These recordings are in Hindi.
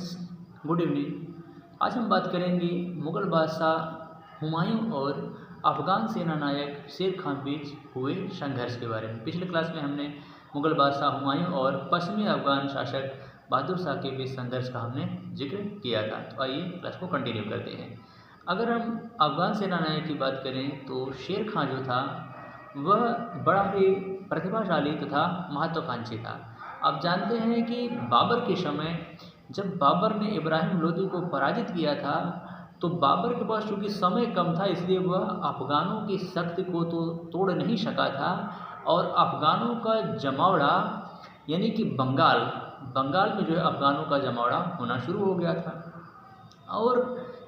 Friends, good evening. आज हम बात करेंगे मुग़ल बादशाह हुमायूं और अफ़गान सेना नायक शेर खान बीच हुए संघर्ष के बारे में। पिछले क्लास में हमने मुग़ल बादशाह हुमायूं और पश्चिमी अफ़गान शासक बहादुर शाह के बीच संघर्ष का हमने जिक्र किया था। तो आइए क्लास को कंटिन्यू करते हैं। अगर हम अफ़गान सेना नायक की बात करें तो शेर खान जो था वह बड़ा ही प्रतिभाशाली तथा महत्वाकांक्षी था। आप जानते हैं कि बाबर के समय जब बाबर ने इब्राहिम लोदी को पराजित किया था तो बाबर के पास चूँकि समय कम था इसलिए वह अफ़गानों की शक्ति को तो तोड़ नहीं सका था और अफ़गानों का जमावड़ा यानी कि बंगाल में जो है अफ़गानों का जमावड़ा होना शुरू हो गया था। और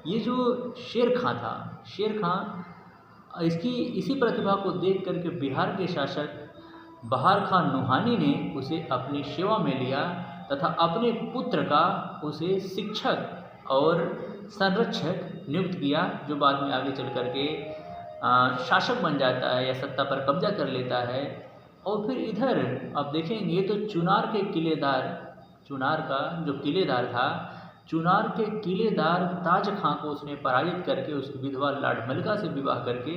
ये जो शेर खां इसी प्रतिभा को देख करके बिहार के शासक बहार खान नूहानी ने उसे अपनी सेवा में लिया तथा अपने पुत्र का उसे शिक्षक और संरक्षक नियुक्त किया, जो बाद में आगे चल करके शासक बन जाता है या सत्ता पर कब्जा कर लेता है। और फिर इधर आप देखेंगे तो चुनार का जो किलेदार था, चुनार के किलेदार ताज खां को उसने पराजित करके उसकी विधवा लाड मलिका से विवाह करके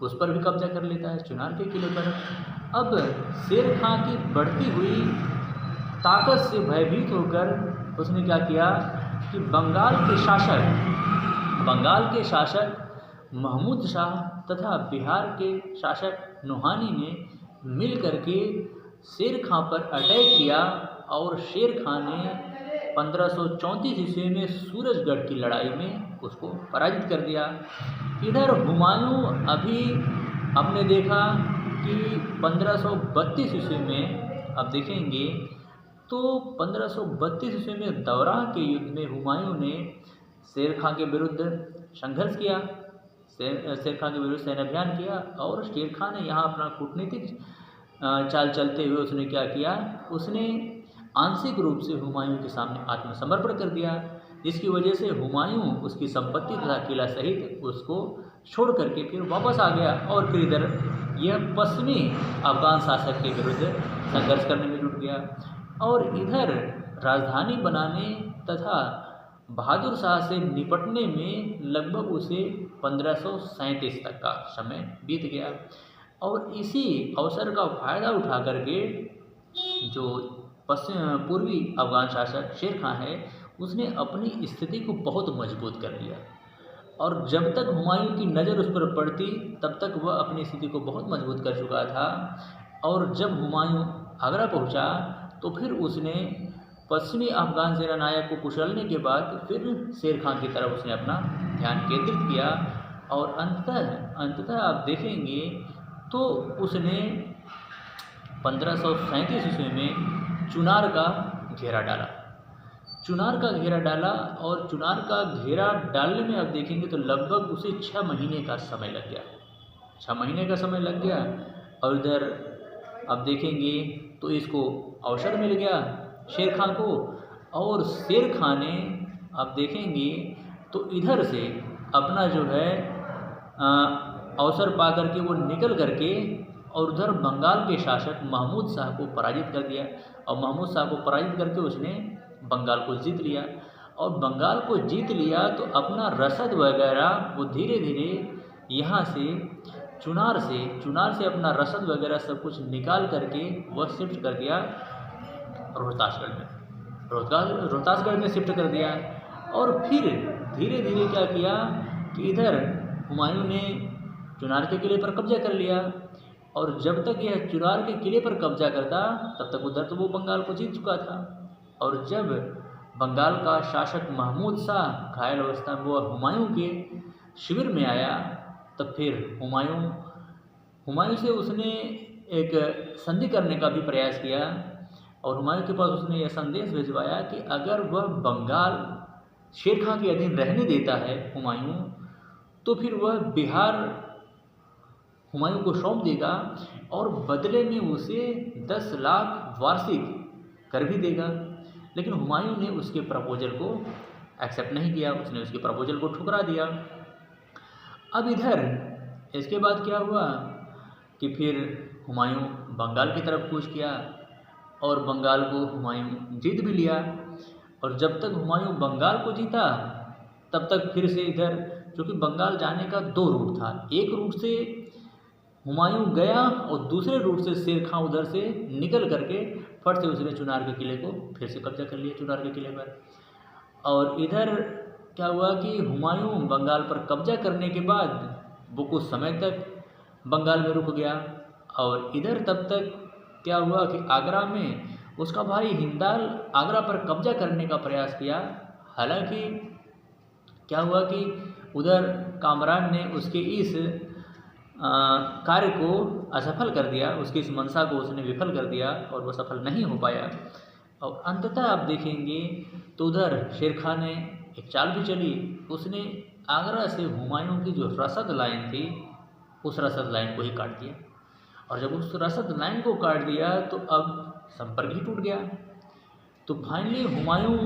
उस पर भी कब्जा कर लेता है, चुनार के किले पर। अब शेर खां की बढ़ती हुई ताकत से भयभीत होकर उसने क्या किया कि बंगाल के शासक महमूद शाह तथा बिहार के शासक नूहानी ने मिल करके शेर खां पर अटैक किया और शेर खां ने 1534 ईस्वी में सूरजगढ़ की लड़ाई में उसको पराजित कर दिया। इधर हुमायूं अभी हमने देखा कि 1532 ईस्वी में आप देखेंगे तो 1532 ईस्वी में दौराह के युद्ध में हुमायूं ने शेर खां के विरुद्ध संघर्ष किया, शेर खां के विरुद्ध सैन्य अभियान किया और शेर खां ने यहाँ अपना कूटनीतिक चाल चलते हुए उसने क्या किया, उसने आंशिक रूप से हुमायूं के सामने आत्मसमर्पण कर दिया, जिसकी वजह से हुमायूं उसकी संपत्ति तथा किला सहित उसको छोड़ करके फिर वापस आ गया और फिर इधर यह पश्चिमी अफ़गान शासक के विरुद्ध संघर्ष करने में जुट गया। और इधर राजधानी बनाने तथा बहादुर शाह से निपटने में लगभग उसे 1537 तक का समय बीत गया। और इसी अवसर का फ़ायदा उठा करके जो पूर्वी अफ़गान शासक शेर खां है उसने अपनी स्थिति को बहुत मजबूत कर लिया और जब तक हुमायूं की नज़र उस पर पड़ती तब तक वह अपनी स्थिति को बहुत मजबूत कर चुका था। और जब हुमायूं आगरा पहुंचा तो फिर उसने पश्चिमी अफ़गान सेना नायक को कुचलने के बाद फिर शेर खां की तरफ उसने अपना ध्यान केंद्रित किया और अंततः आप देखेंगे तो उसने 1537 ईस्वी में चुनार का घेरा डाला और चुनार का घेरा डालने में आप देखेंगे तो लगभग उसे 6 महीने का समय लग गया। और इधर आप देखेंगे तो इसको अवसर मिल गया शेर खां को, और शेर खां ने आप देखेंगे तो इधर से अपना जो है अवसर पा करके वो निकल करके और उधर बंगाल के शासक महमूद शाह को पराजित कर दिया। और महमूद शाह को पराजित करके उसने बंगाल को जीत लिया और बंगाल को जीत लिया तो अपना रसद वगैरह वो धीरे धीरे यहाँ से चुनार से अपना रसद वगैरह सब कुछ निकाल करके वह शिफ्ट कर दिया रोहतासगढ़ में शिफ्ट कर दिया। और फिर धीरे धीरे क्या किया कि इधर हुमायूं ने चुनार के किले पर कब्जा कर लिया और जब तक यह चुनार के किले पर कब्जा करता तब तक उधर तो वो बंगाल को जीत चुका था। और जब बंगाल का शासक महमूद शाह घायल अवस्था में वो हुमायूं के शिविर में आया तब फिर हुमायूं से उसने एक संधि करने का भी प्रयास किया और हुमायूं के पास उसने यह संदेश भिजवाया कि अगर वह बंगाल शेर खां के अधीन रहने देता है हुमायूं तो फिर वह बिहार हुमायूं को सौंप देगा और बदले में उसे 10 लाख वार्षिक कर भी देगा। लेकिन हुमायूं ने उसके प्रपोजल को एक्सेप्ट नहीं किया, उसने उसके प्रपोजल को ठुकरा दिया। अब इधर इसके बाद क्या हुआ कि फिर हुमायूं बंगाल की तरफ कूच किया और बंगाल को हुमायूं जीत भी लिया। और जब तक हुमायूं बंगाल को जीता तब तक फिर से इधर, क्योंकि बंगाल जाने का 2 रूट था, एक रूट से हुमायूं गया और दूसरे रूट से शेर खां उधर से निकल करके फट से उसने चुनार के किले को फिर से कब्जा कर लिया, चुनार के किले पर। और इधर क्या हुआ कि हुमायूं बंगाल पर कब्जा करने के बाद वो कुछ समय तक बंगाल में रुक गया, और इधर तब तक क्या हुआ कि आगरा में उसका भाई हिंदाल आगरा पर कब्जा करने का प्रयास किया। हालांकि क्या हुआ कि उधर कामरान ने उसके इस कार्य को असफल कर दिया, उसकी इस मंशा को उसने विफल कर दिया और वो सफल नहीं हो पाया। और अंततः आप देखेंगे तो उधर शेर खां ने एक चाल भी चली, उसने आगरा से हुमायूं की जो रसद लाइन थी उस रसद लाइन को ही काट दिया, और जब उस रसद लाइन को काट दिया तो अब संपर्क ही टूट गया। तो फाइनली हुमायूं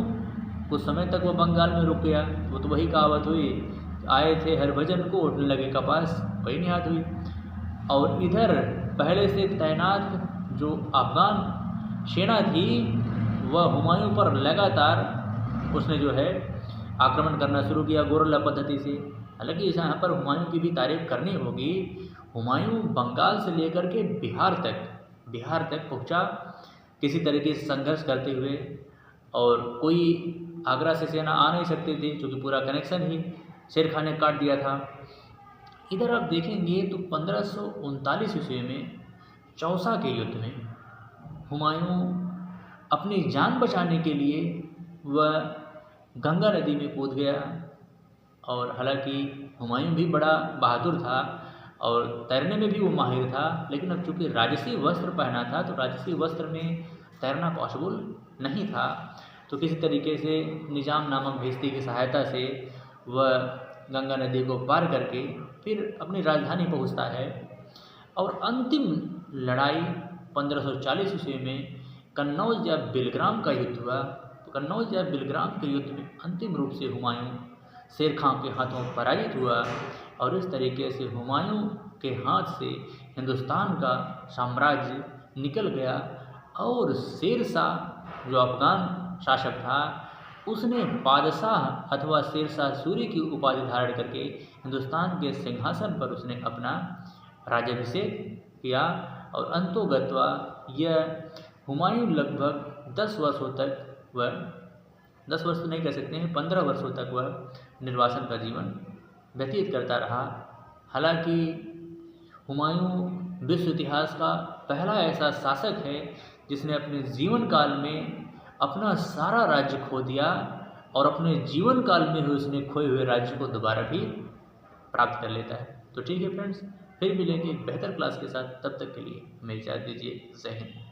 कुछ समय तक वो बंगाल में रुक गया। वो तो वही कहावत हुई, आए थे हरभजन को उठने लगे कपास, वही निहात हुई। और इधर पहले से तैनात जो अफगान सेना थी वह हुमायूं पर लगातार उसने जो है आक्रमण करना शुरू किया गोरला पद्धति से। हालांकि यहाँ पर हुमायूं की भी तारीफ करनी होगी। हुमायूं बंगाल से लेकर के बिहार तक पहुँचा किसी तरीके से संघर्ष करते हुए, और कोई आगरा से सेना आ नहीं सकती थी क्योंकि पूरा कनेक्शन ही शेर खां ने काट दिया था। इधर आप देखेंगे तो 1539 ईस्वी में चौसा के युद्ध में हुमायूं अपनी जान बचाने के लिए वह गंगा नदी में कूद गया। और हालांकि हुमायूं भी बड़ा बहादुर था और तैरने में भी वो माहिर था, लेकिन अब चूँकि राजसी वस्त्र पहना था तो राजसी वस्त्र में तैरना पॉसिबल नहीं था। तो किसी तरीके से निजाम नामक भिश्ती की सहायता से वह गंगा नदी को पार करके फिर अपनी राजधानी पहुंचता है। और अंतिम लड़ाई 1540 ईस्वी में कन्नौज या बिलग्राम का युद्ध हुआ। तो कन्नौज या बिलग्राम के युद्ध में अंतिम रूप से हुमायूं शेर खां के हाथों पराजित हुआ, और इस तरीके से हुमायूं के हाथ से हिंदुस्तान का साम्राज्य निकल गया। और शेरशाह जो अफगान शासक था उसने बादशाह अथवा शेरशाह सूरी की उपाधि धारण करके हिंदुस्तान के सिंहासन पर उसने अपना राज्याभिषेक किया। और अंतोगत्वा यह हुमायूं लगभग 10 वर्षों तक वह 10 वर्ष तो नहीं कह सकते हैं, 15 वर्षों तक वह निर्वासन का जीवन व्यतीत करता रहा। हालांकि हुमायूं विश्व इतिहास का पहला ऐसा शासक है जिसने अपने जीवन काल में अपना सारा राज्य खो दिया, और अपने जीवन काल में ही उसने खोए हुए राज्य को दोबारा भी प्राप्त कर लेता है। तो ठीक है फ्रेंड्स, फिर मिलेंगे एक बेहतर क्लास के साथ, तब तक के लिए हमें इजाज़त दीजिए। जय हिंद।